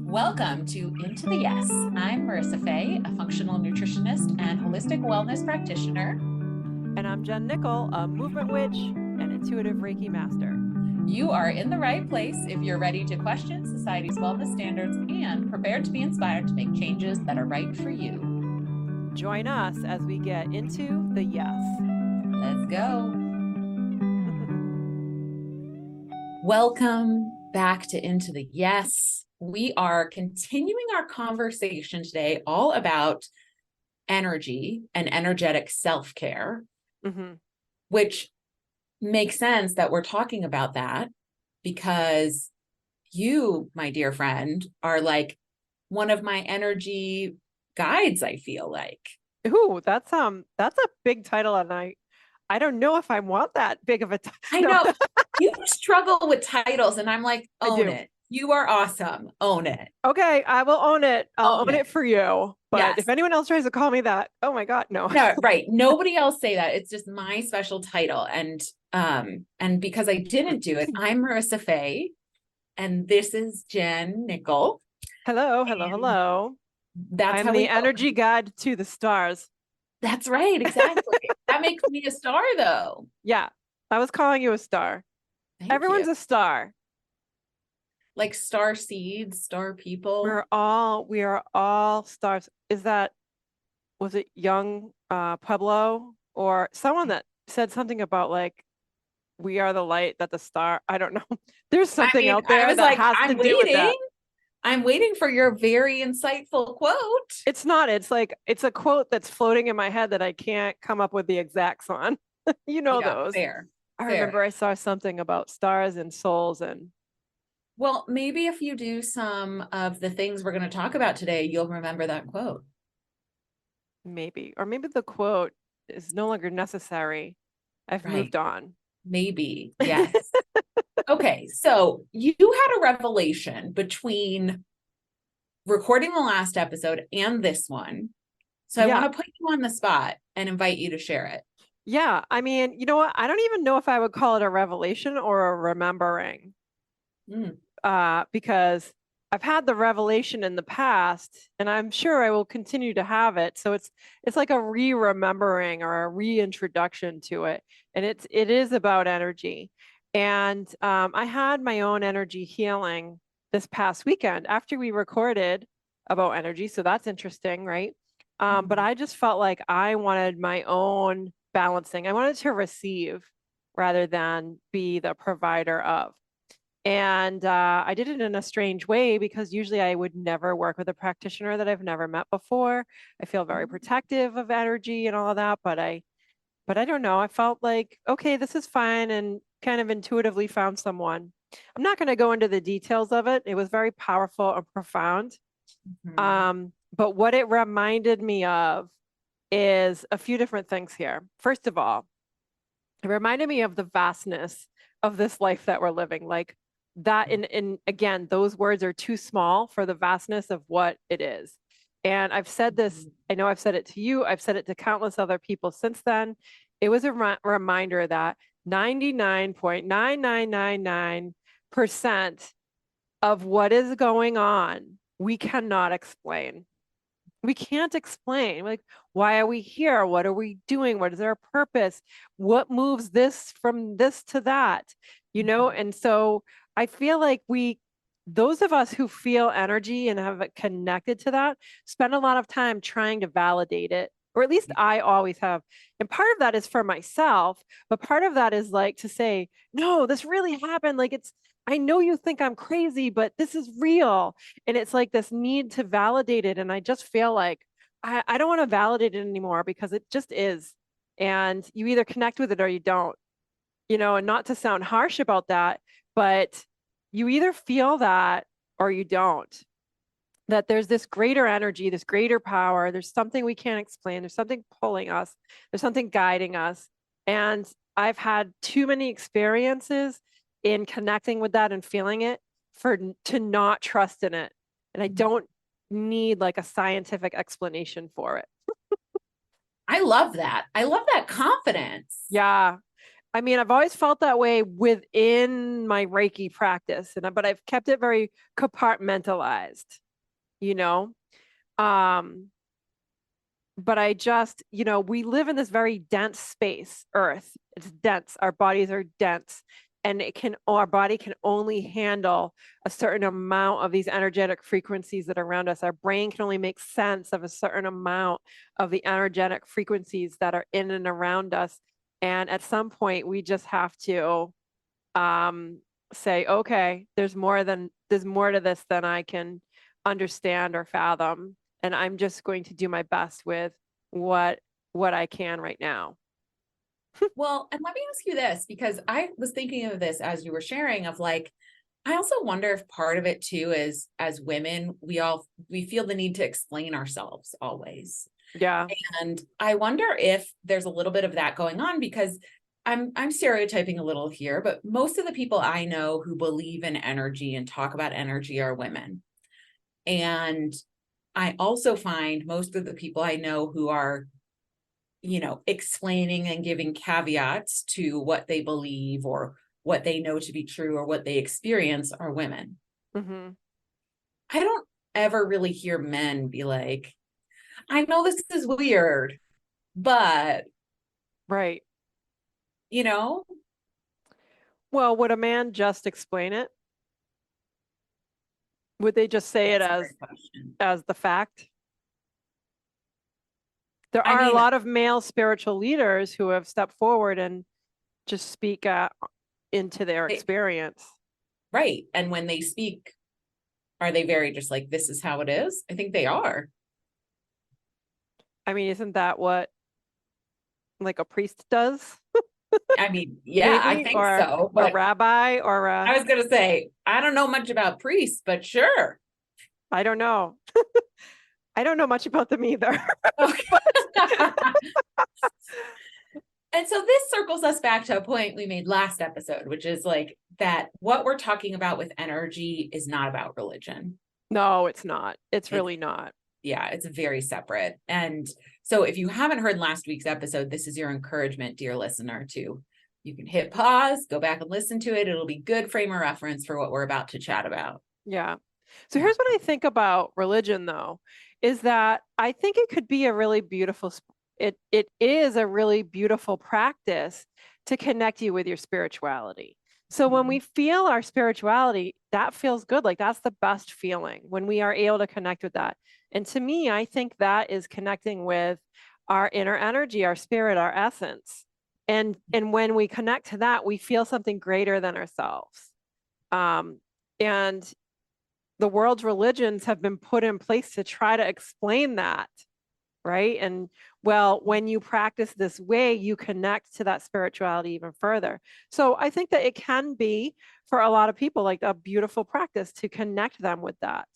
Welcome to Into the Yes. I'm Marissa Fay, a functional nutritionist and holistic wellness practitioner. And I'm Jen Nickel, a movement witch and intuitive Reiki master. You are in the right place if you're ready to question society's wellness standards and prepared to be inspired to make changes that are right for you. Join us as we get into the yes. Let's go. Welcome back to Into the Yes. We are continuing our conversation today all about energy and energetic self-care, which makes sense that we're talking about that because you, my dear friend, are like one of my energy guides, I feel like. Ooh, that's a big title, and I don't know if I want that big of a title. I know you struggle with titles, and I'm like, I own do. it. You are awesome. Own it. Okay, I will own it. I'll Own own it. it for you. But Yes. if anyone else tries to call me that, oh my God, no. No, right. Nobody else say that. It's just my special title. And because I didn't do it, I'm Marissa Fay, and this is Jen Nickel. Hello. And that's I'm how we the go. energy guide to the stars. That's right, exactly. That makes me a star, though. Yeah, I was calling you a star. Thank Everyone's you. a star. Like star seeds, star people. We are all stars. Was it young Pueblo or someone that said something about like we are the light that the star, I don't know. There's I something mean, out I there was that like, has to do with that. I'm waiting for your very insightful quote. It's not, it's like it's a quote that's floating in my head that I can't come up with the exacts on. You know Yeah, those. fair, I fair. remember I saw something about stars and souls, and Well, maybe if you do some of the things we're going to talk about today, you'll remember that quote. maybe the quote is no longer necessary. I've Right. moved on. Maybe. Yes. Okay. So you had a revelation between recording the last episode and this one. So I Yeah. want to put you on the spot and invite you to share it. Yeah. I mean, you know what? I don't even know if I would call it a revelation or a remembering. Mm. Because I've had the revelation in the past, and I'm sure I will continue to have it. So it's like a re-remembering or a reintroduction to it, and it is about energy. And I had my own energy healing this past weekend after we recorded about energy, so that's interesting, right? But I just felt like I wanted my own balancing. I wanted to receive rather than be the provider of. And I did it in a strange way because usually I would never work with a practitioner that I've never met before. I feel very protective of energy and all of that, but I don't know. I felt like, okay, this is fine, and kind of intuitively found someone. I'm not going to go into the details of it. It was very powerful and profound. But what it reminded me of is a few different things here. First of all, it reminded me of the vastness of this life that we're living. Like that in again, those words are too small for the vastness of what it is. And I've said this, I know I've said it to you, I've said it to countless other people since then. It was a reminder that 99.9999% of what is going on, we cannot explain. We can't explain, like, why are we here? What are we doing? What is our purpose? What moves this from this to that? And so I feel like those of us who feel energy and have it connected to that, spend a lot of time trying to validate it, or at least I always have. And part of that is for myself, but part of that is like to say, no, this really happened. Like I know you think I'm crazy, but this is real. And it's like this need to validate it. And I just feel like I don't want to validate it anymore because it just is. And you either connect with it or you don't, and not to sound harsh about that, but you either feel that or you don't. That there's this greater energy, this greater power, there's something we can't explain, there's something pulling us, there's something guiding us. And I've had too many experiences in connecting with that and feeling it to not trust in it. And I don't need like a scientific explanation for it. I love that. I love that confidence. Yeah. I mean, I've always felt that way within my Reiki practice, but I've kept it very compartmentalized, you know? Um, but I just, we live in this very dense space, Earth. It's dense. Our bodies are dense. And our body can only handle a certain amount of these energetic frequencies that are around us. Our brain can only make sense of a certain amount of the energetic frequencies that are in and around us. And at some point, we just have to say, okay, there's more to this than I can understand or fathom, and I'm just going to do my best with what I can right now. Well, and let me ask you this, because I was thinking of this as you were sharing of like, I also wonder if part of it too is as women, we feel the need to explain ourselves always. Yeah. And I wonder if there's a little bit of that going on, because I'm stereotyping a little here, but most of the people I know who believe in energy and talk about energy are women. And I also find most of the people I know who are, explaining and giving caveats to what they believe or what they know to be true or what they experience are women. Mm-hmm. I don't ever really hear men be like, I know this is weird, but, Right. you know, Well, would a man just explain it? Would they just say it that's a great question. as the fact? There I are a mean, lot of male spiritual leaders who have stepped forward and just speak into their experience. right. And when they speak, are they very just like, this is how it is? I think they are. I mean, isn't that what like a priest does? I mean, yeah, I Maybe, think or so. a But rabbi, or I was going to say, I don't know much about priests, but sure. I don't know. I don't know much about them either. Okay. And so this circles us back to a point we made last episode, which is like that what we're talking about with energy is not about religion. No, it's not. It's It's, really not. yeah, it's very separate. And so if you haven't heard last week's episode, this is your encouragement, dear listener, to you can hit pause, go back and listen to it. It'll be good frame of reference for what we're about to chat about. Yeah. So here's what I think about religion, though, is that I think it could be a really beautiful, it is a really beautiful practice to connect you with your spirituality. So when we feel our spirituality, that feels good. Like that's the best feeling when we are able to connect with that. And to me, I think that is connecting with our inner energy, our spirit, our essence. And when we connect to that, we feel something greater than ourselves. And the world's religions have been put in place to try to explain that, right? And well, when you practice this way, you connect to that spirituality even further. So I think that it can be for a lot of people like a beautiful practice to connect them with that.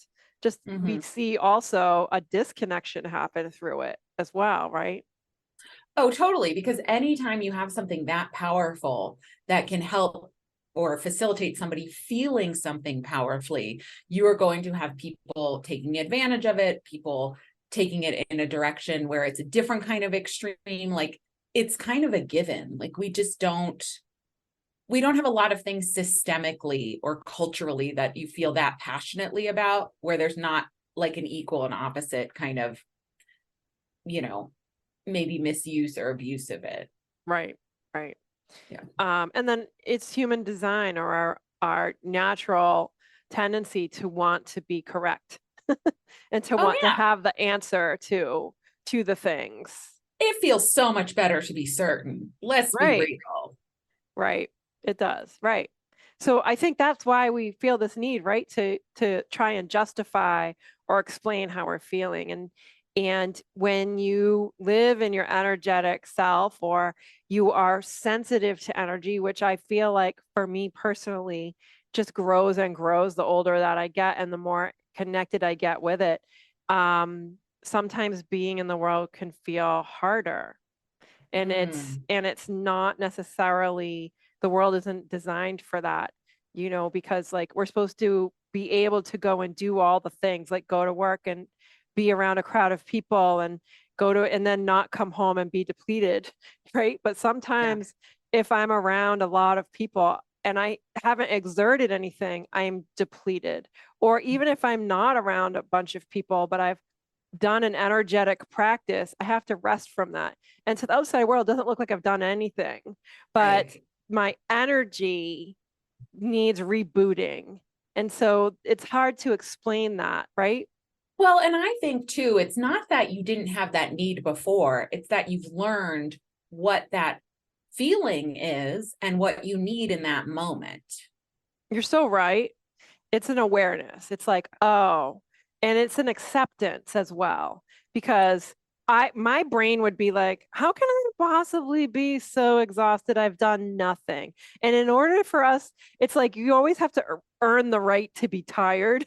Just we see also a disconnection happen through it as well, right? Oh, totally. Because anytime you have something that powerful that can help or facilitate somebody feeling something powerfully, you are going to have people taking advantage of it, people taking it in a direction where it's a different kind of extreme. Like it's kind of a given. Like we don't have a lot of things systemically or culturally that you feel that passionately about where there's not like an equal and opposite kind of, maybe misuse or abuse of it. Right, right. Yeah. And then it's human design or our natural tendency to want to be correct and to want to have the answer to the things. It feels so much better to be certain. Let's be real. Right. It does. Right. So I think that's why we feel this need, right, to try and justify or explain how we're feeling. And when you live in your energetic self or you are sensitive to energy, which I feel like for me personally just grows and grows the older that I get and the more connected I get with it. Sometimes being in the world can feel harder. And it's not necessarily, the world isn't designed for that, because like we're supposed to be able to go and do all the things, like go to work and be around a crowd of people and and then not come home and be depleted, right? But sometimes if I'm around a lot of people and I haven't exerted anything, I'm depleted. Or even if I'm not around a bunch of people, but I've done an energetic practice, I have to rest from that. And to the outside world, it doesn't look like I've done anything, but Right. my energy needs rebooting. And so it's hard to explain that, right? Well, and I think too, it's not that you didn't have that need before, it's that you've learned what that feeling is and what you need in that moment. You're so right. It's an awareness. It's like, oh, and it's an acceptance as well, because my brain would be like, how can I possibly be so exhausted? I've done nothing. And in order for us, it's like you always have to earn the right to be tired.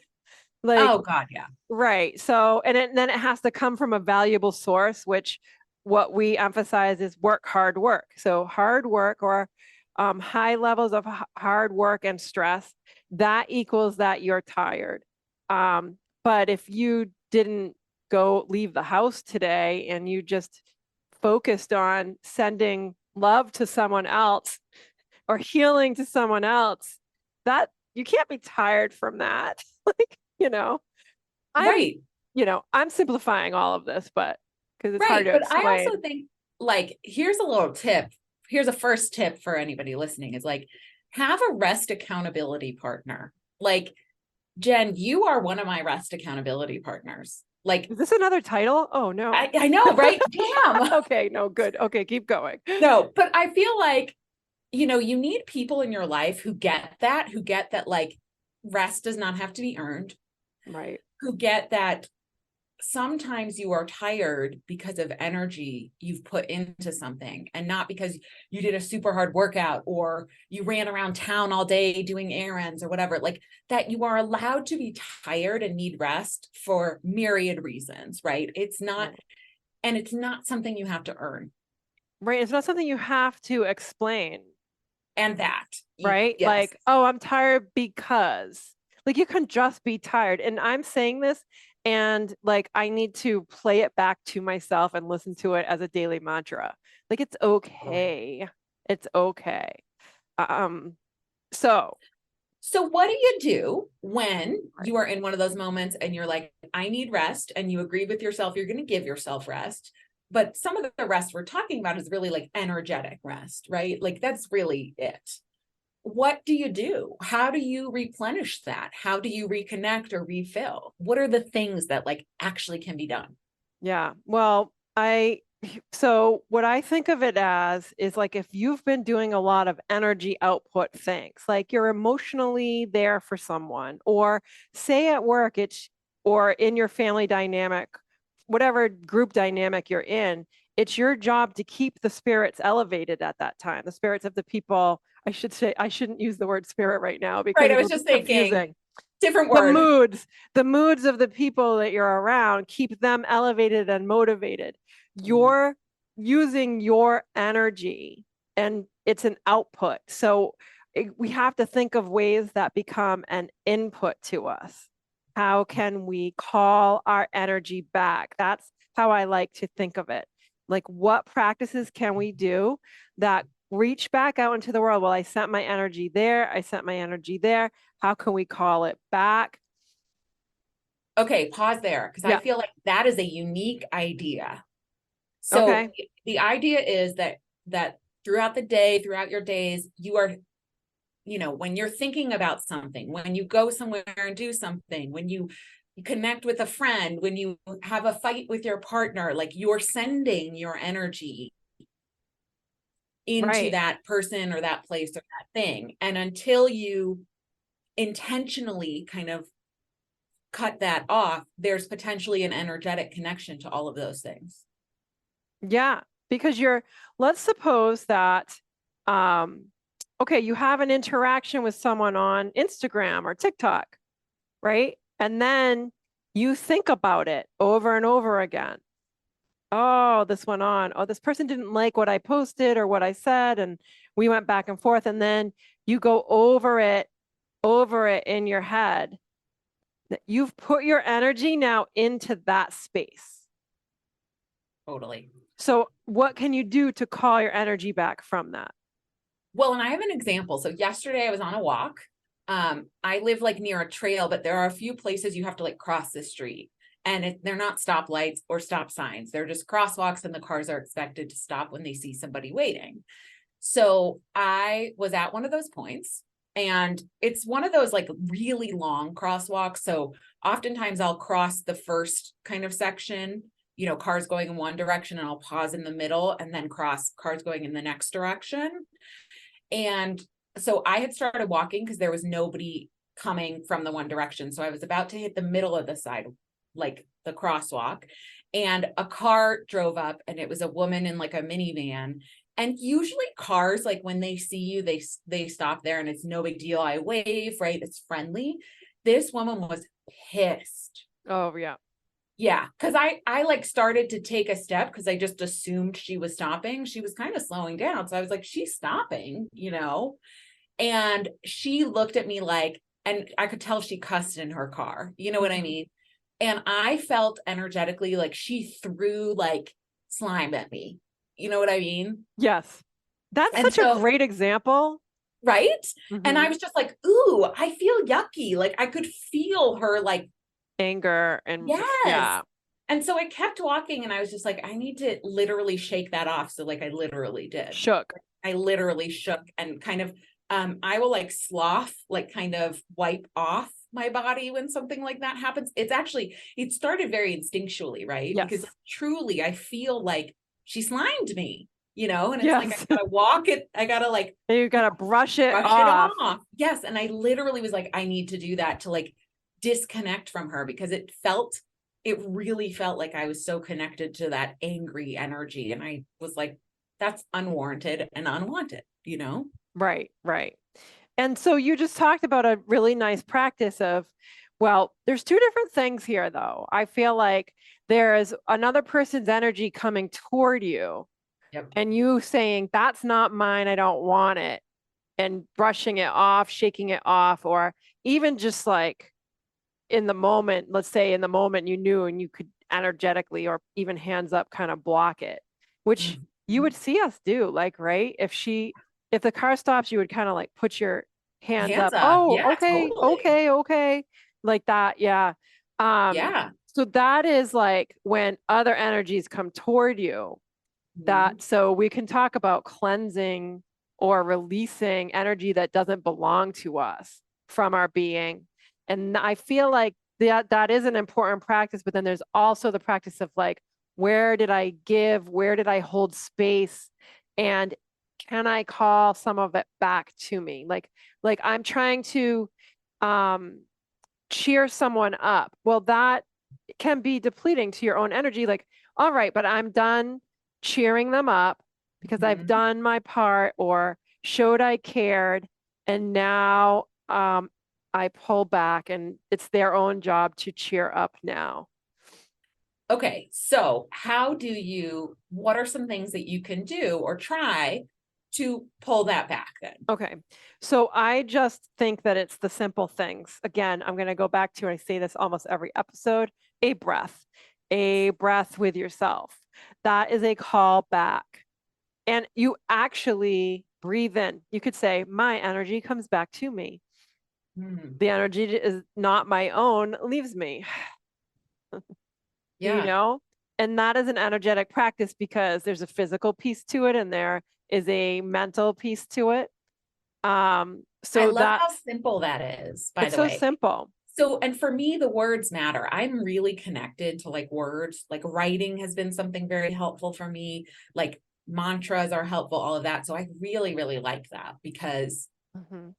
Like, Oh God, yeah. right. So, then it has to come from a valuable source, which what we emphasize is hard work. So hard work, or high levels of hard work and stress, that equals that you're tired. But if you didn't leave the house today and you just focused on sending love to someone else or healing to someone else, that you can't be tired from that. Like, I'm, Right. I'm simplifying all of this, but because it's hard Right. to But I explain. also think, like, here's a little tip. Here's a first tip for anybody listening is like, have a rest accountability partner. Like, Jen, you are one of my rest accountability partners. Like, Is this another title? Oh no. I know, right? Damn. Okay, no, good. Okay, keep going. No, but I feel like, you need people in your life who get that like rest does not have to be earned, Right. who get that sometimes you are tired because of energy you've put into something and not because you did a super hard workout or you ran around town all day doing errands or whatever. Like, that you are allowed to be tired and need rest for myriad reasons, right? It's not, and it's not something you have to earn. Right. It's not something you have to explain. And that, Right. yes. Like, oh, I'm tired because, like, you can just be tired. And I'm saying this, and like, I need to play it back to myself and listen to it as a daily mantra. Like, it's okay. It's okay. Um, so So what do you do when you are in one of those moments and you're like, I need rest, and you agree with yourself, you're going to give yourself rest. But some of the rest we're talking about is really like energetic rest, right? Like, that's really it. What do you do? How do you replenish that? How do you reconnect or refill? What are the things that like actually can be done? yeah, well, so what I think of it as is like if you've been doing a lot of energy output things, like you're emotionally there for someone, or say at work, or in your family dynamic, whatever group dynamic you're in, it's your job to keep the spirits elevated at that time, the spirits of the people. I should say, I shouldn't use the word spirit right now because Right. I it'll was be just thinking confusing. different the word. moods the moods of the people that you're around, keep them elevated and motivated. You're using your energy and it's an output, so we have to think of ways that become an input to us. How can we call our energy back? That's how I like to think of it. Like, what practices can we do that reach back out into the world? Well, I sent my energy there, I sent my energy there, how can we call it back? Okay, pause there, because I Yeah. feel like that is a unique idea. So Okay. the idea is that throughout the day, throughout your days, you are, when you're thinking about something, when you go somewhere and do something, when you connect with a friend, when you have a fight with your partner, like, you're sending your energy into Right. that person or that place or that thing. And until you intentionally kind of cut that off, there's potentially an energetic connection to all of those things. Yeah. Because let's suppose that, okay, you have an interaction with someone on Instagram or TikTok, right? And then you think about it over and over again. Oh, this went on. Oh, this person didn't like what I posted or what I said. And we went back and forth. And then you go over it in your head. You've put your energy now into that space. Totally. So what can you do to call your energy back from that? Well, and I have an example. So yesterday I was on a walk. I live like near a trail, but there are a few places you have to like cross the street. And they're not stoplights or stop signs. They're just crosswalks, and the cars are expected to stop when they see somebody waiting. So I was at one of those points, and it's one of those like really long crosswalks. So oftentimes I'll cross the first kind of section, cars going in one direction, and I'll pause in the middle and then cross cars going in the next direction. And so I had started walking because there was nobody coming from the one direction. So I was about to hit the middle of the side, like the crosswalk, and a car drove up, and it was a woman in like a minivan. And usually cars, like when they see you, they stop there and it's no big deal. I wave, right? It's friendly. This woman was pissed. Oh, yeah. Yeah, because I like started to take a step because I just assumed she was stopping. She was kind of slowing down. So I was like, she's stopping, And she looked at me like, and I could tell she cussed in her car. You know what I mean? And I felt energetically like she threw like slime at me. You know what I mean? Yes. That's And such a so, great example. right? And I Mhm. was just like, ooh, I feel yucky. Like I could feel her like, Anger and yes. yeah, And so I kept walking, and I was just like, I need to literally shake that off. So like I literally did. shook. I literally shook and kind of I will like sloth, like kind of wipe off my body when something like that happens. It started very instinctually, right? Because Yes. truly I feel like she slimed me, and it's like Yes. I gotta walk it, I gotta like You gotta brush it brush it off. off. Yes. And I literally was like, I need to do that to like disconnect from her, because it really felt like I was so connected to that angry energy. And I was like, that's unwarranted and unwanted. Right, right. And so you just talked about a really nice practice of, well, there's two different things here though. I feel like there is another person's energy coming toward you Yep. and you saying, that's not mine, I don't want it, and brushing it off, shaking it off, or even just like in the moment, let's say in the moment you knew and you could energetically or even hands up kind of block it, which you Mhm. would see us do, like, right? If the car stops, you would kind of like put your hands Hands up. up. Oh, Yeah, okay, totally. okay, okay. Like that. Yeah. Yeah. So that is like when other energies come toward you, Mhm. that so we can talk about cleansing or releasing energy that doesn't belong to us from our being. And I feel like that is an important practice, but then there's also the practice of like, where did I give? Where did I hold space? And can I call some of it back to me? Like I'm trying to um cheer someone up. Well, that can be depleting to your own energy. Like, all right, but I'm done cheering them up because I've Mhm. done my part or showed I cared. And now I pull back and it's their own job to cheer up now. Okay. So what are some things that you can do or try to pull that back then? Okay. So I just think that it's the simple things. Again, I'm going to go back to, and I say this almost every episode, a breath with yourself. That is a call back. And you actually breathe in. You could say, my energy comes back to me. Hmm. The energy is not my own, leaves me, you Yeah. know? And that is an energetic practice because there's a physical piece to it and there is a mental piece to it. I So love how that's, simple that is, by it's the so way. simple. So, and for me, the words matter. I'm really connected to like words, like writing has been something very helpful for me. Like mantras are helpful, all of that. So I really, really like that, because Mhm.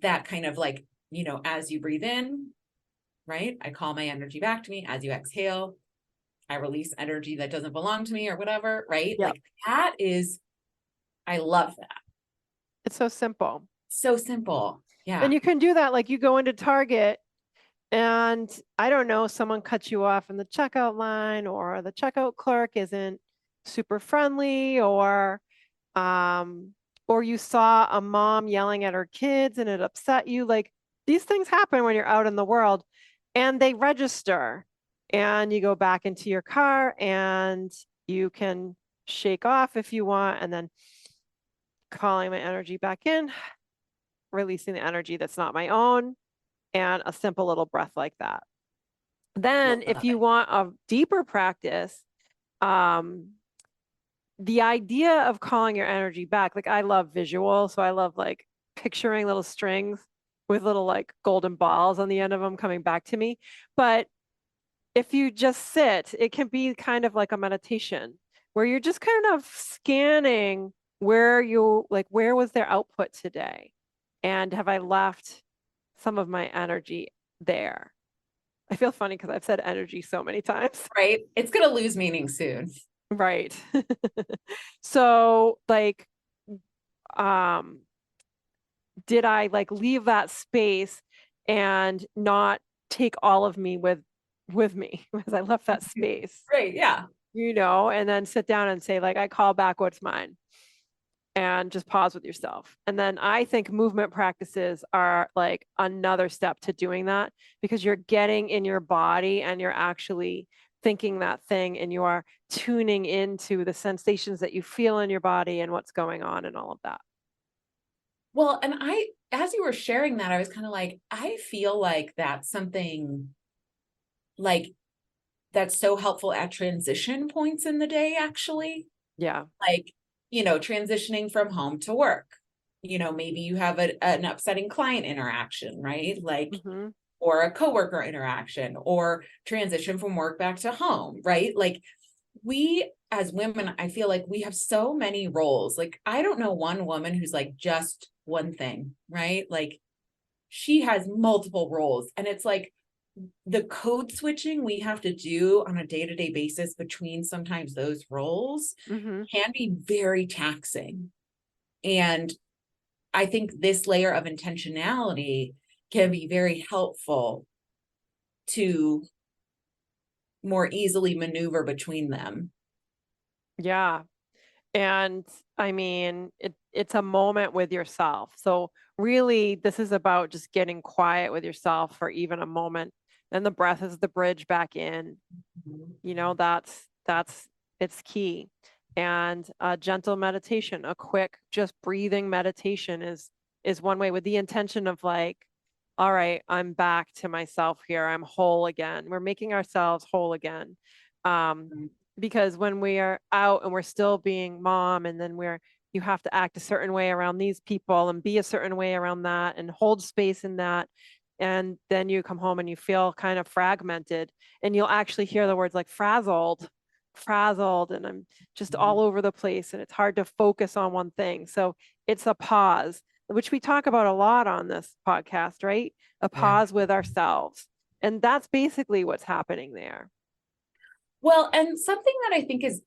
that kind of like, as you breathe in, right? I call my energy back to me. As you exhale, I release energy that doesn't belong to me or whatever, right? Yep. Like I love that. It's so simple. So simple. And Yeah. you can do that. Like you go into Target and I don't know, someone cuts you off in the checkout line or the checkout clerk isn't super friendly um or you saw a mom yelling at her kids and it upset you. Like these things happen when you're out in the world and they register and you go back into your car and you can shake off if you want and then calling my energy back in, releasing the energy that's not my own, and a simple little breath like that. Then if Love you it. want a deeper practice, the idea of calling your energy back, like I love visual, so I love like picturing little strings with little like golden balls on the end of them coming back to me. But if you just sit, it can be kind of like a meditation where you're just kind of scanning where was their output today? And have I left some of my energy there? I feel funny because I've said energy so many times. Right? It's going to lose meaning soon. Right. So like, um, did I like leave that space and not take all of me with me because I left that space, Right. Yeah. and then sit down and say like I call back what's mine and just pause with yourself. And then I think movement practices are like another step to doing that because you're getting in your body and you're actually thinking that thing and you are tuning into the sensations that you feel in your body and what's going on and all of that. Well, and as you were sharing that, I was kind of like, I feel like that's something like that's so helpful at transition points in the day, actually. Yeah. Like, transitioning from home to work. Maybe you have an upsetting client interaction, right? Like, Mm-hmm. or a coworker interaction, or transition from work back to home, right? Like, we as women, I feel like we have so many roles. Like, I don't know one woman who's like just one thing, right? Like, she has multiple roles. And it's like the code switching we have to do on a day-to-day basis between sometimes those roles Mm-hmm. can be very taxing. And I think this layer of intentionality can be very helpful to more easily maneuver between them. Yeah. And I mean, it's a moment with yourself. So really, this is about just getting quiet with yourself for even a moment. And the breath is the bridge back in. That's it's key. And a gentle meditation, a quick, just breathing meditation is one way with the intention of like, all right, I'm back to myself here. I'm whole again. We're making ourselves whole again. Um, because when we are out and we're still being mom and then you have to act a certain way around these people and be a certain way around that and hold space in that, and then you come home and you feel kind of fragmented and you'll actually hear the words like frazzled and I'm just all over the place and it's hard to focus on one thing. So it's a pause, which we talk about a lot on this podcast, right? A Yeah. pause with ourselves, and that's basically what's happening there. Well, and something that I think is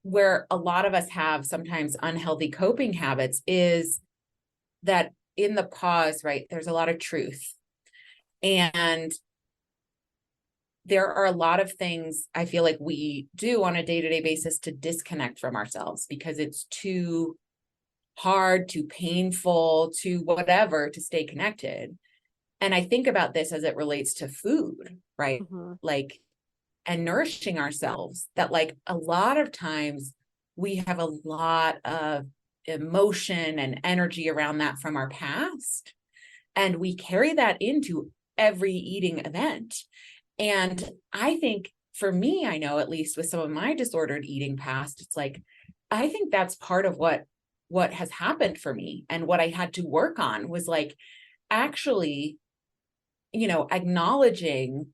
where a lot of us have sometimes unhealthy coping habits is that in the pause, right, there's a lot of truth. And there are a lot of things I feel like we do on a day-to-day basis to disconnect from ourselves because it's too hard, too painful, too whatever to stay connected. And I think about this as it relates to food, right? Mm-hmm. Like, and nourishing ourselves, that like a lot of times we have a lot of emotion and energy around that from our past. And we carry that into every eating event. And I think for me, I know at least with some of my disordered eating past, it's like, I think that's part of what has happened for me and what I had to work on was like actually, acknowledging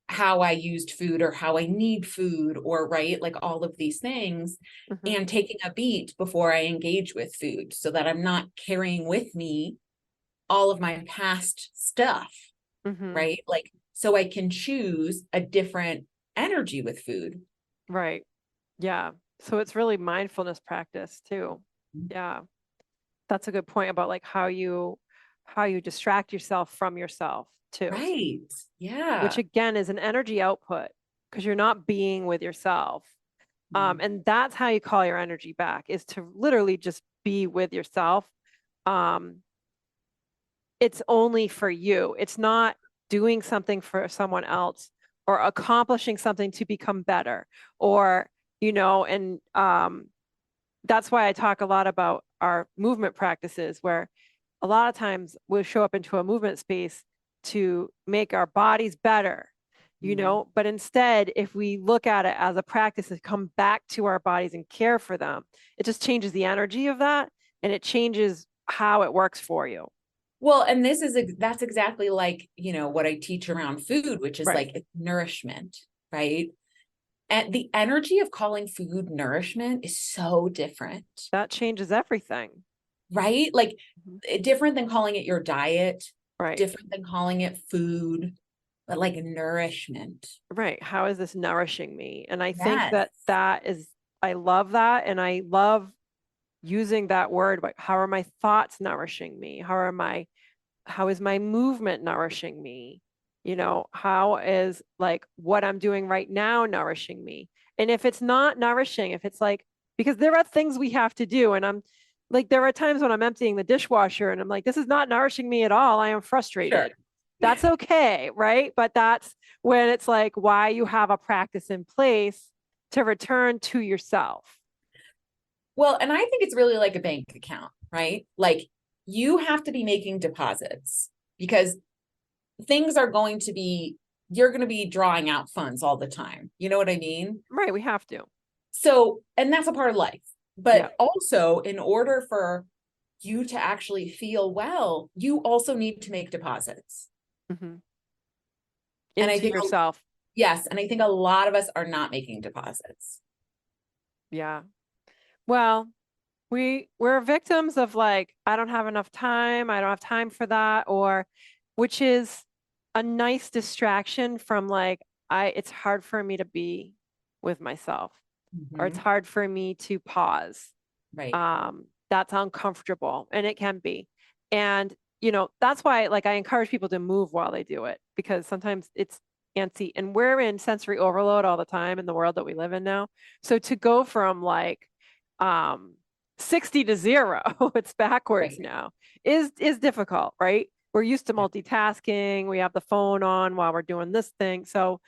how I used food or how I need food or right, like all of these things, Mm-hmm. and taking a beat before I engage with food so that I'm not carrying with me all of my past stuff, Mm-hmm. right? Like, so I can choose a different energy with food. Right. Yeah. So it's really mindfulness practice too. Yeah. That's a good point about like how you distract yourself from yourself too, Right. which Yeah. again is an energy output because you're not being with yourself. And that's how you call your energy back is to literally just be with yourself. Um, it's only for you. It's not doing something for someone else or accomplishing something to become better or, and that's why I talk a lot about our movement practices, where a lot of times we'll show up into a movement space to make our bodies better, you know, but instead, if we look at it as a practice to come back to our bodies and care for them, it just changes the energy of that, and it changes how it works for you. Well, and that's exactly like, what I teach around food, which is Right. like it's nourishment, right? And the energy of calling food nourishment is so different, That changes everything. right? Like Mhm. different than calling it your diet, Right. different than calling it food, but like nourishment. Right. How is this nourishing me? And I think Yes. that I love that. And I love using that word, like, how are my thoughts nourishing me? How is my movement nourishing me? You know, how is like what I'm doing right now nourishing me? And if it's not nourishing, if it's like, because there are things we have to do, and I'm like, there are times when I'm emptying the dishwasher and I'm like, this is not nourishing me at all. I am Sure. frustrated. That's okay, right? But that's when it's like why you have a practice in place to return to yourself. Well, and I think it's really like a bank account, right? Like you have to be making deposits because things are going to be, you're going to be drawing out funds all the time. You know what I mean? Right, we have to. So, and that's a part of life. Yeah. But also, in order for you to actually feel well, you also need to make deposits. Mm-hmm. And I Into think, yourself. yes, and I think a lot of us are not making deposits. Yeah. Well, we're victims of like, I don't have enough time, I don't have time for that, or which is a nice distraction from like, it's hard for me to be with myself, or it's Mhm. hard for me to pause. Right. That's uncomfortable, and it can be. And that's why like I encourage people to move while they do it, because sometimes it's antsy, and we're in sensory overload all the time in the world that we live in now. So to go from like um 60 to 0, it's backwards Right. now, is difficult, right? We're used to multitasking, we have the phone on while we're doing this thing. So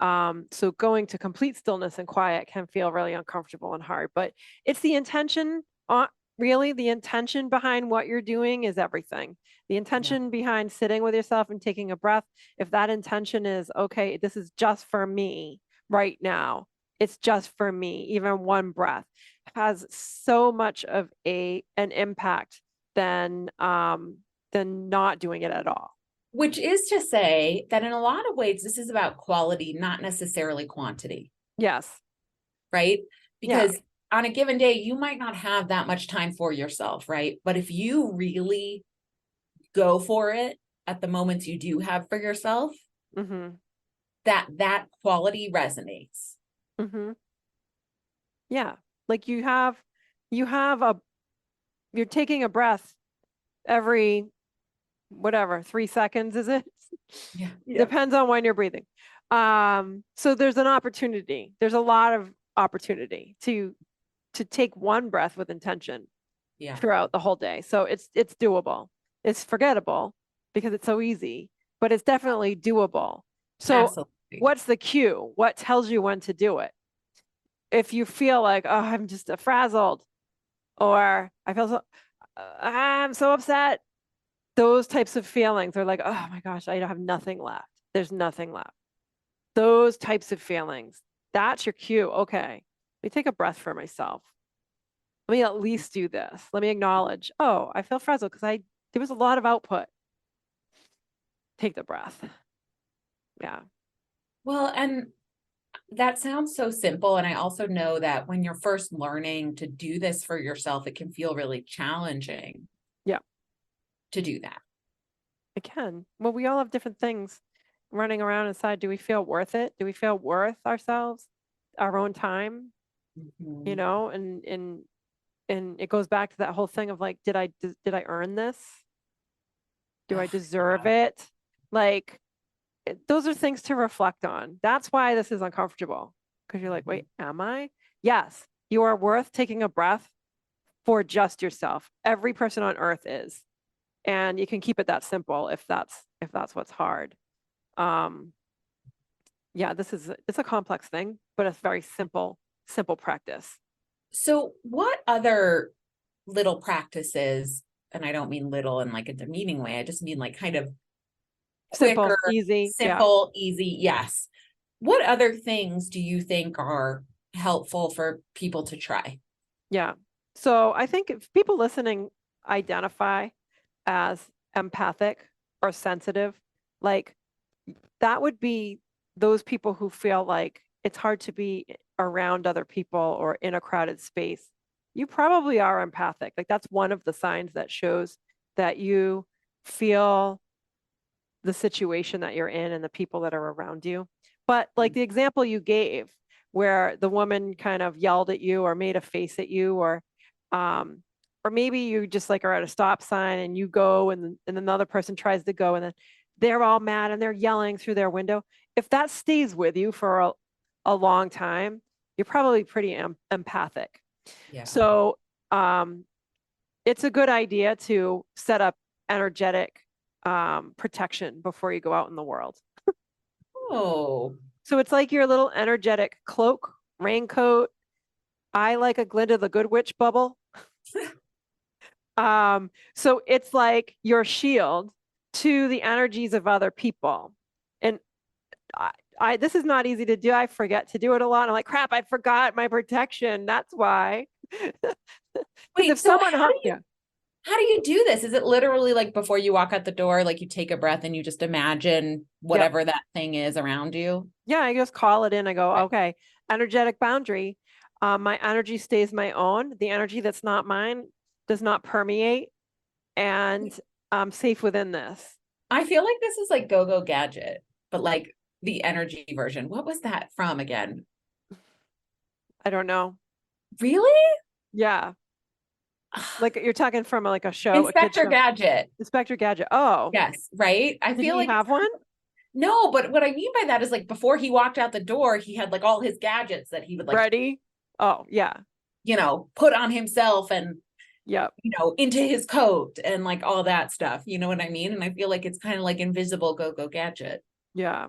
going to complete stillness and quiet can feel really uncomfortable and hard, but it's the intention on really the intention behind what you're doing is everything. The Yeah. intention behind sitting with yourself and taking a breath, if that intention is, okay, this is just for me right now, it's just for me, even one breath has so much of an impact than not doing it at all. Which is to say that in a lot of ways, this is about quality, not necessarily quantity, Yes. right? Yeah. Because on a given day, you might not have that much time for yourself, right? But if you really go for it at the moments you do have for yourself, Mm-hmm. that quality resonates. Mm-hmm. Yeah. Like you have a you're taking a breath every whatever 3 seconds, is it? Yeah. Yeah. Depends on when you're breathing. So there's an opportunity, there's a lot of opportunity to take one breath with intention Yeah. throughout the whole day. So it's doable. It's forgettable because it's so easy, but it's definitely doable. So Absolutely. what's the cue? What tells you when to do it? If you feel like, oh, I'm just frazzled, or I feel so, I'm so upset, those types of feelings are like, oh my gosh, I have nothing left. There's nothing left. Those types of feelings, that's your cue. Okay, let me take a breath for myself. Let me at least do this. Let me acknowledge, oh, I feel frazzled because there was a lot of output. Take the breath. Yeah. Well, and that sounds so simple. And I also know that when you're first learning to do this for yourself, it can feel really challenging Yeah, to do that. it can. Well, we all have different things running around inside. Do we feel worth it? Do we feel worth ourselves, our own time? Mhm. And it goes back to that whole thing of like, did I earn this? Do I Ugh, deserve yeah. it? Like, those are things to reflect on. That's why this is uncomfortable, because you're like, Mhm. wait, am I? Yes, you are worth taking a breath for just yourself. Every person on earth is. And you can keep it that simple if that's what's hard. Um, yeah, it's a complex thing, but it's very simple practice. So what other little practices, and I don't mean little in like a demeaning way, I just mean like kind of Simple, quicker, easy. Yeah. simple, easy. Yes. What other things do you think are helpful for people to try? Yeah. So I think if people listening identify as empathic or sensitive, like that would be those people who feel like it's hard to be around other people or in a crowded space. You probably are empathic. Like that's one of the signs that shows that you feel the situation that you're in and the people that are around you. But like the example you gave, where the woman kind of yelled at you or made a face at you, um, or maybe you just like are at a stop sign and you go and another person tries to go and then they're all mad and they're yelling through their window. If that stays with you for a long time, you're probably pretty empathic. Yeah. So it's a good idea to set up energetic protection before you go out in the world. Oh, So it's like your little energetic cloak, raincoat. I like a Glinda the Good Witch bubble. So it's like your shield to the energies of other people. And this is not easy to do. I forget to do it a lot. I'm like, crap, I forgot my protection. That's why. Because wait, if so someone hurt you, how do you do this? Is it literally like before you walk out the door, like you take a breath and you just imagine yep. whatever that thing is around you? Yeah, I just call it in. I go, okay, energetic boundary. My energy stays my own. The energy that's not mine does not permeate, and I'm safe within this. I feel like this is like Go Go Gadget, but like the energy version. What was that from again? I don't know. Really? Yeah, like you're talking from like a show, a kid Inspector show. Gadget. Inspector Gadget. Oh, Yes, right? I did feel he like it's have one? no, but what I mean by that is like before he walked out the door, he had like all his gadgets that he would like, Ready? Oh, yeah. put on himself and, Yep. into his coat and like all that stuff. You know what I mean? And I feel like it's kind of like invisible Go Go Gadget, Yeah.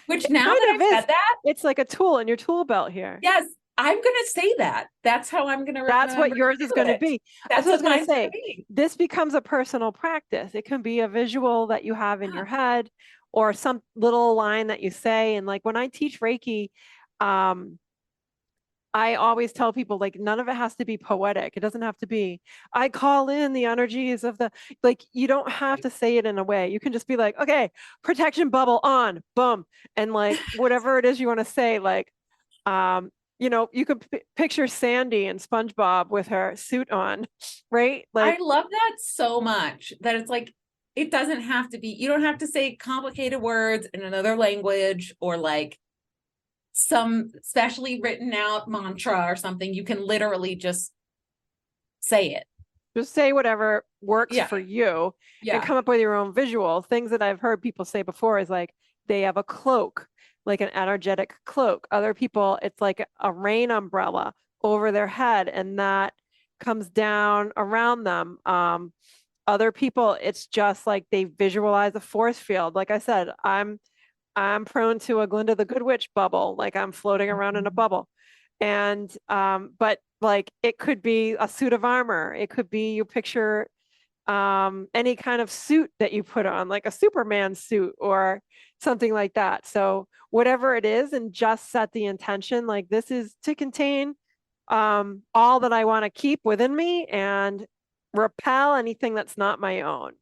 which It now kind that of I've is. said that, It's like a tool in your tool belt here. yes, I'm going to say that. That's how I'm going to That's what remember to yours is do going to it. be. That's That's what I was what going to mine's going to say. be. This becomes a personal practice. It can be a visual that you have in Yeah. your head or some little line that you say. And like when I teach Reiki, um, I always tell people like none of it has to be poetic. It doesn't have to be, I call in the energies of the, like you don't have to say it in a way. You can just be like, okay, protection bubble on, boom. And like whatever it is you want to say, like um, you could picture Sandy and SpongeBob with her suit on, right? I Like love that so much that it's like, it doesn't have to be, you don't have to say complicated words in another language or like some specially written out mantra or something. You can literally just say it. just say whatever works Yeah. for you and Yeah. come up with your own visual. Things that I've heard people say before is like they have a cloak, like an energetic cloak. Other people, it's like a rain umbrella over their head, and that comes down around them. Other people, it's just like they visualize a force field. Like I said, I'm prone to a Glinda the Good Witch bubble, like I'm floating around in a bubble. And but like it could be a suit of armor. It could be you picture any kind of suit that you put on, like a Superman suit or something like that. So whatever it is, and just set the intention like this is to contain all that I want to keep within me and repel anything that's not my own.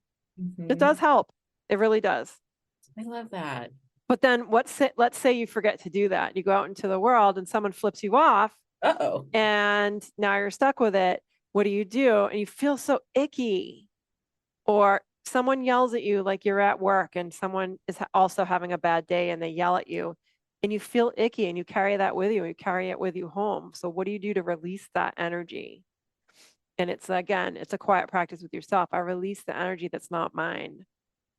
It does Mhm. help. It really does. I love that. But then let's say you forget to do that. You go out into the world and someone flips you off Uh-oh. and now you're stuck with it. What do? And you feel so icky. Or someone yells at you like you're at work and someone is also having a bad day and they yell at you and you feel icky and you carry that with you and you carry it with you home. So what do you do to release that energy? And it's again, it's a quiet practice with yourself. I release the energy that's not mine,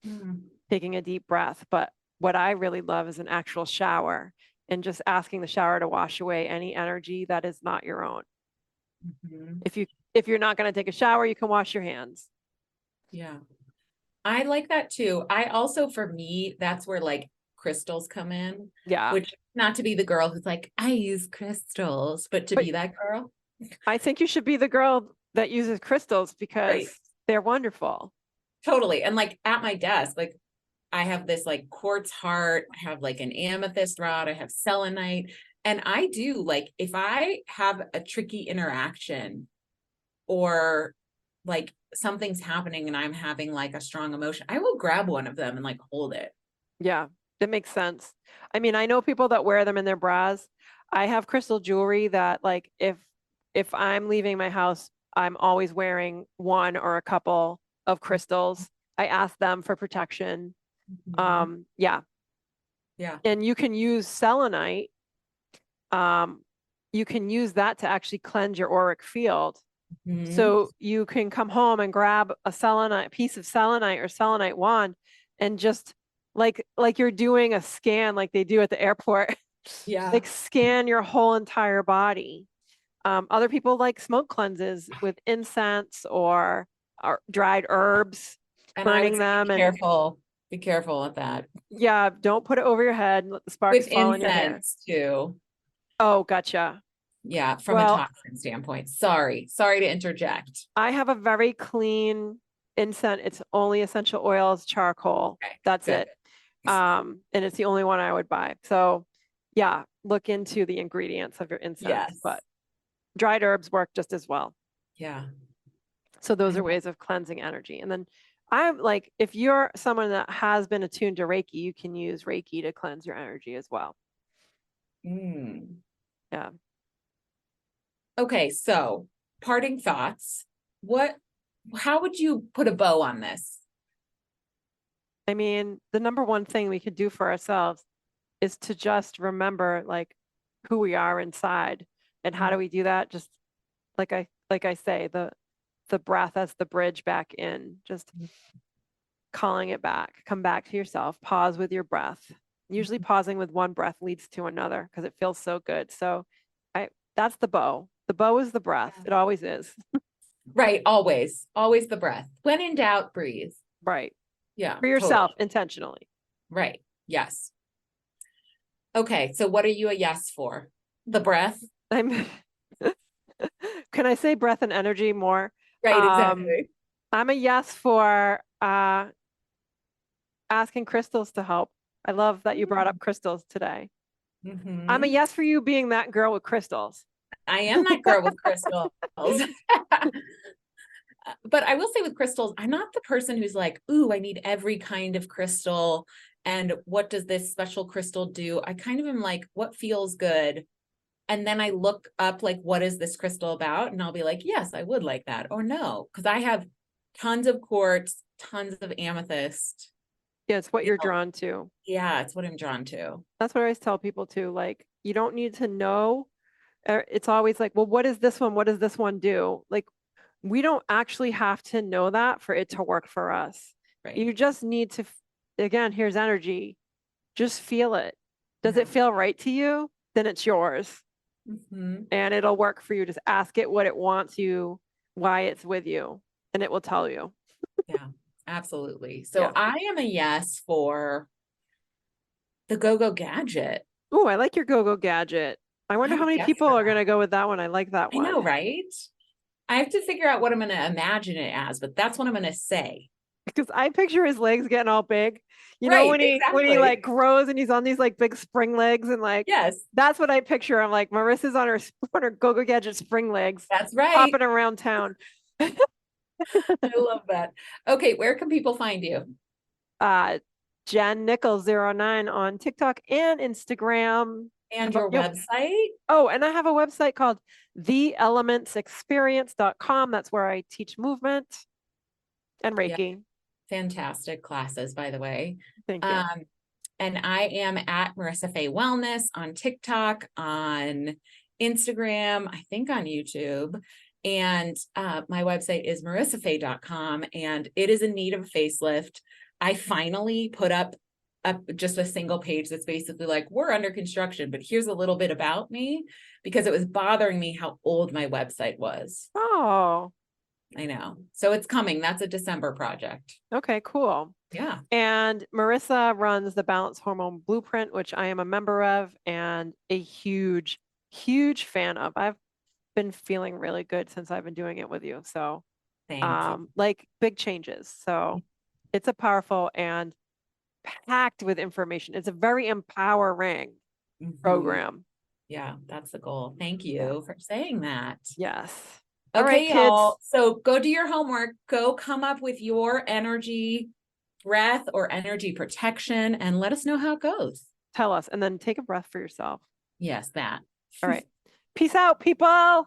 Hmm. taking a deep breath. But what I really love is an actual shower and just asking the shower to wash away any energy that is not your own. Mhm. If you're not going to take a shower, you can wash your hands. Yeah. I like that too. I also, for me, that's where like crystals come in, Yeah. which not to be the girl who's like, I use crystals, but to But be that girl. I think you should be the girl that uses crystals because Right. they're wonderful. Totally. And like at my desk, like I have this like quartz heart, I have like an amethyst rod, I have selenite. And I do like, if I have a tricky interaction or like something's happening and I'm having like a strong emotion, I will grab one of them and like hold it. Yeah, that makes sense. I mean, I know people that wear them in their bras. I have crystal jewelry that like if I'm leaving my house, I'm always wearing one or a couple of crystals. I ask them for protection. Yeah. Yeah. And you can use selenite. You can use that to actually cleanse your auric field. So you can come home and grab a selenite piece of selenite or selenite wand and just like you're doing a scan like they do at the airport. Yeah. Like scan your whole entire body. Other people like smoke cleanses with incense or dried herbs, And I would burning say them. be And careful. Be careful with that. yeah, don't put it over your head and let the sparks With fall in your hair. incense too. Oh, gotcha. Yeah, from a Well, toxin standpoint. Sorry to interject. I have a very clean incense. It's only essential oils, charcoal. Okay, That's good. it. And it's the only one I would buy. So yeah, look into the ingredients of your incense, Yes. but dried herbs work just as well. Yeah. So those are ways of cleansing energy. And then I'm like, if you're someone that has been attuned to Reiki, you can use Reiki to cleanse your energy as well. Yeah. Okay, so parting thoughts. How would you put a bow on this? I mean, the number one thing we could do for ourselves is to just remember like who we are inside. And how do we do that? Just like I say, the breath as the bridge back in, just calling it back, come back to yourself, pause with your breath. Usually pausing with one breath leads to another because it feels so good. So that's the bow. The bow is the breath. It always is. Right, always the breath. When in doubt, breathe. Right. Yeah. For yourself, Totally. intentionally. Right. Yes. Okay, so what are you a yes for? The breath? I'm Can I say breath and energy more? Right, exactly. I'm a yes for asking crystals to help. I love that you brought up crystals today. I'm a yes for you being that girl with crystals. I am that girl with crystals. But I will say with crystals, I'm not the person who's like, ooh, I need every kind of crystal. And what does this special crystal do? I kind of am like, what feels good? And then I look up like, what is this crystal about? And I'll be like, yes, I would like that. Or no, because I have tons of quartz, tons of amethyst. Yeah, it's what you're drawn to. Yeah, it's what I'm drawn to. That's what I always tell people too. Like, you don't need to know. It's always like, well, what is this one? What does this one do? Like, we don't actually have to know that for it to work for us. Right. You just need to, again, here's energy. Just feel it. Does it feel right to you? Then it's yours. And it'll work for you. Just ask it what it wants you, why it's with you, and it will tell you. Yeah, absolutely. So I am a yes for the Go-Go Gadget. Oh, I like your Go-Go Gadget. I wonder how many people are going to go with that one. I like that one. I know, right? I have to figure out what I'm going to imagine it as, but that's what I'm going to say. Because I picture his legs getting all big. You know, when he like grows and he's on these like big spring legs and like, yes, that's what I picture. I'm like, Marissa's on her Go-Go Gadget spring legs. That's right. Hopping around town. I love that. Okay, where can people find you? Jen Nichols 09 on TikTok and Instagram. And your website? Oh, and I have a website called theelementsexperience.com. That's where I teach movement and Reiki. Yeah. Fantastic classes, by the way. Thank you. And I am at Marissa Faye Wellness on TikTok, on Instagram, I think on YouTube. And my website is marissafaye.com, and it is in need of a facelift. I finally put up just a single page that's basically like, we're under construction, but here's a little bit about me, because it was bothering me how old my website was. Oh, I know. So it's coming. That's a December project. okay, cool. Yeah. And Marissa runs the Balance Hormone Blueprint, which I am a member of and a huge, huge fan of. I've been feeling really good since I've been doing it with you. So, Thank you. like big changes. So it's a powerful and packed with information. It's a very empowering program. Yeah, that's the goal. Thank Yeah. you for saying that. Yes. All right, Okay, kids. y'all. So go do your homework. Go come up with your energy breath or energy protection and let us know how it goes. Tell us, and then take a breath for yourself. Yes, that. All right. Peace out, people.